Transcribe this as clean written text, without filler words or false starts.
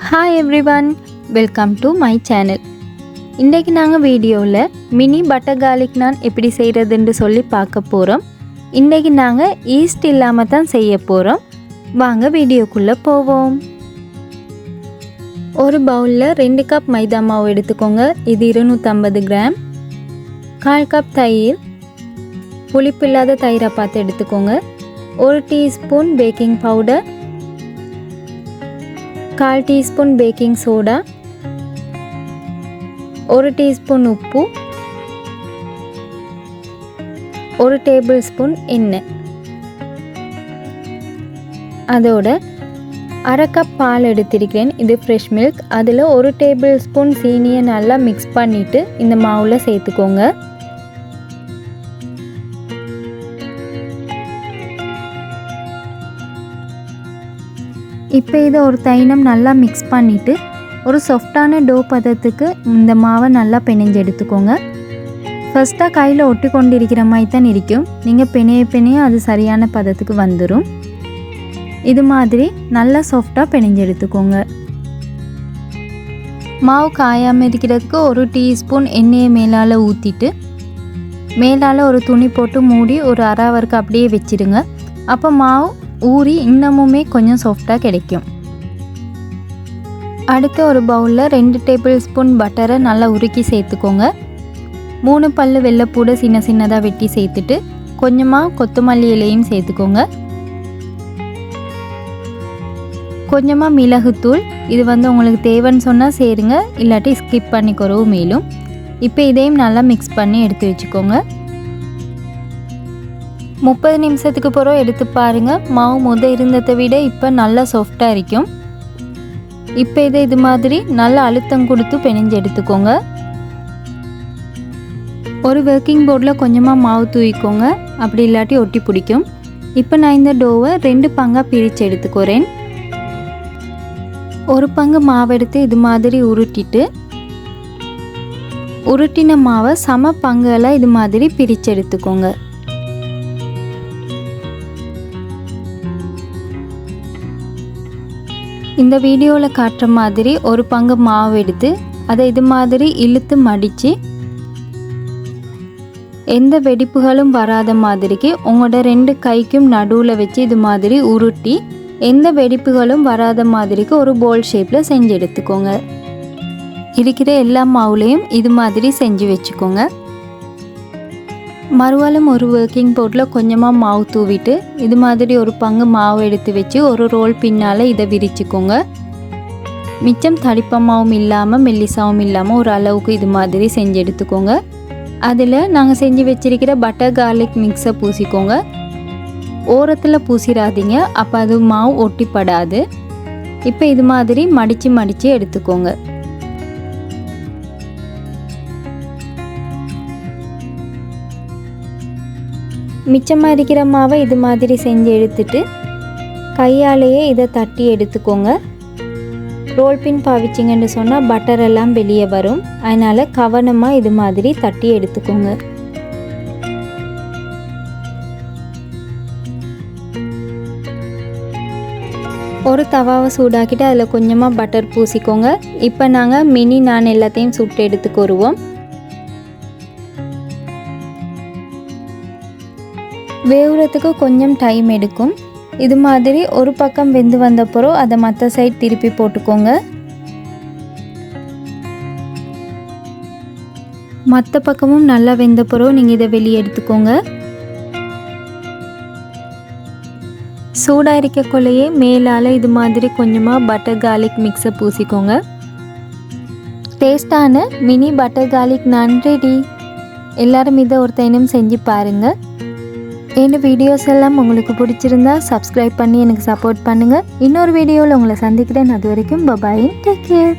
Hi everyone, welcome to my channel. இன்றைக்கு நாங்கள் வீடியோவில் மினி பட்டர் கார்லிக் நான் எப்படி செய்கிறதுன்னு சொல்லி பார்க்க போகிறோம். இன்றைக்கு நாங்கள் ஈஸ்ட் இல்லாமல் தான் செய்ய போகிறோம். வாங்க வீடியோக்குள்ளே போவோம். ஒரு பவுலில் 2 கப் மைதா மாவு எடுத்துக்கோங்க. இது 250 கிராம். 1/4 கப் தயிர், புளிப்பில்லாத தயிரை பார்த்து எடுத்துக்கோங்க. 1 teaspoon baking powder, 1/4 teaspoon baking soda, 1 teaspoon உப்பு, 1 டேபிள் ஸ்பூன் எண்ணெய், அதோட 1/2 கப் பால் எடுத்திருக்கிறேன். இது ஃப்ரெஷ் மில்க். அதில் 1 டேபிள் ஸ்பூன் சீனியை நல்லா மிக்ஸ் பண்ணிவிட்டு இந்த மாவில் சேர்த்துக்கோங்க. இப்போ இதை ஒரு தைனம் நல்லா மிக்ஸ் பண்ணிவிட்டு ஒரு சாஃப்டான டோ பதத்துக்கு இந்த மாவை நல்லா பிணைஞ்சு எடுத்துக்கோங்க. ஃபஸ்ட்டாக கையில் ஒட்டி கொண்டு இருக்கிற மாதிரி தான் இருக்கும். நீங்கள் பிணைய அது சரியான பதத்துக்கு வந்துடும். இது மாதிரி நல்லா சாஃப்டாக பிணைஞ்சு எடுத்துக்கோங்க. மாவு காயாமல் இருக்கிறதுக்கு 1 டீஸ்பூன் எண்ணெயை மேலால் ஊற்றிட்டு மேலால் ஒரு துணி போட்டு மூடி ஒரு அரை ஹவருக்கு அப்படியே வச்சிடுங்க. அப்போ மாவு ஊறி இன்னமுமே கொஞ்சம் சாஃப்டாக கிடைக்கும். அடுத்து ஒரு பவுலில் 2 டேபிள் ஸ்பூன் பட்டரை நல்லா உருக்கி சேர்த்துக்கோங்க. 3 பல்லு வெள்ளைப்பூடை சின்னதாக வெட்டி சேர்த்துட்டு கொஞ்சமாக கொத்தமல்லி இலையும் சேர்த்துக்கோங்க. கொஞ்சமாக மிளகுத்தூள், இது உங்களுக்கு தேவைன்னு சொன்னால் சேருங்க, இல்லாட்டி ஸ்கிப் பண்ணிக்கிறவும் மேலும். இப்போ இதையும் நல்லா மிக்ஸ் பண்ணி எடுத்து வச்சுக்கோங்க. 30 நிமிஷத்துக்கு பிறகு எடுத்து பாருங்கள். மாவு இருந்ததை விட இப்போ நல்லா சாஃப்டாக இருக்கும். இப்போ இதை இது மாதிரி நல்லா அழுத்தம் கொடுத்து பிணைஞ்சு எடுத்துக்கோங்க. ஒரு பேக்கிங் போர்டில் கொஞ்சமாக மாவு தூவிக்கோங்க, அப்படி இல்லாட்டி ஒட்டி பிடிக்கும். இப்போ நான் இந்த டோவை 2 பங்காக பிரித்து எடுத்துக்கிறேன். ஒரு பங்கு மாவு எடுத்து இது மாதிரி உருட்டிட்டு உருட்டின மாவை சம பங்குகளை இது மாதிரி பிரித்து எடுத்துக்கோங்க. இந்த வீடியோவில் காட்டுற மாதிரி ஒரு பங்கு மாவு எடுத்து அதை இது மாதிரி இழுத்து மடித்து எந்த வெடிப்புகளும் வராத மாதிரிக்கு உங்களோட 2 கைக்கும் நடுவில் வச்சு இது மாதிரி உருட்டி எந்த வெடிப்புகளும் வராத மாதிரிக்கு ஒரு போல் ஷேப்பில் செஞ்சு எடுத்துக்கோங்க. இருக்கிற எல்லா மாவுலேயும் இது மாதிரி செஞ்சு வச்சுக்கோங்க. மறுவாலும் ஒரு ஒர்க்கிங் போர்டில் கொஞ்சமாக மாவு தூவிட்டு இது மாதிரி ஒரு பங்கு மாவு எடுத்து வச்சு ஒரு ரோல் பின்னால் இதை விரிச்சுக்கோங்க. மிச்சம் தடிப்பமாவும் இல்லாமல் மெல்லிசாவும் இல்லாமல் ஒரு அளவுக்கு இது மாதிரி செஞ்சு எடுத்துக்கோங்க. அதில் நாங்கள் செஞ்சு வச்சுருக்கிற பட்டர் கார்லிக் மிக்ஸை பூசிக்கோங்க. ஓரத்தில் பூசிடாதீங்க, அப்போ அது மாவு ஒட்டிப்படாது. இப்போ இது மாதிரி மடித்து எடுத்துக்கோங்க. மிச்சமாக இருக்கிற மாவை இது மாதிரி செஞ்சு எடுத்துட்டு கையாலேயே இதை தட்டி எடுத்துக்கோங்க. ரோல் பின் பாவிச்சிங்கன்னு சொன்னால் பட்டர் எல்லாம் வெளியே வரும். அதனால் கவனமாக இது மாதிரி தட்டி எடுத்துக்கோங்க. ஒரு தவாவை சூடாக்கிட்டு அதில் கொஞ்சமாக பட்டர் பூசிக்கோங்க. இப்போ நாங்கள் மினி நான் எல்லாத்தையும் சுட்டு எடுத்துக்கொருவோம். வேவுறதுக்கு கொஞ்சம் டைம் எடுக்கும். இது மாதிரி ஒரு பக்கம் வெந்து வந்தப்போ அதை மற்ற சைட் திருப்பி போட்டுக்கோங்க. மற்ற பக்கமும் நல்லா வெந்தப்போ நீங்கள் இதை வெளியே எடுத்துக்கோங்க. சூடாக இருக்கக்குள்ளேயே மேலால் இது மாதிரி கொஞ்சமாக பட்டர் கார்லிக் மிக்ஸை பூசிக்கோங்க. டேஸ்டான மினி பட்டர் கார்லிக் நான் ரெடி. எல்லாரும் இதை ஒரு டைமும் செஞ்சு பாருங்கள். இந்த வீடியோஸ் எல்லாம் உங்களுக்கு பிடிச்சிருந்தா சப்ஸ்கிரைப் பண்ணி எனக்கு சப்போர்ட் பண்ணுங்கள். இன்னொரு வீடியோவில் உங்களை சந்திக்கிறேன். அது வரைக்கும் பை, டேக் கேர்.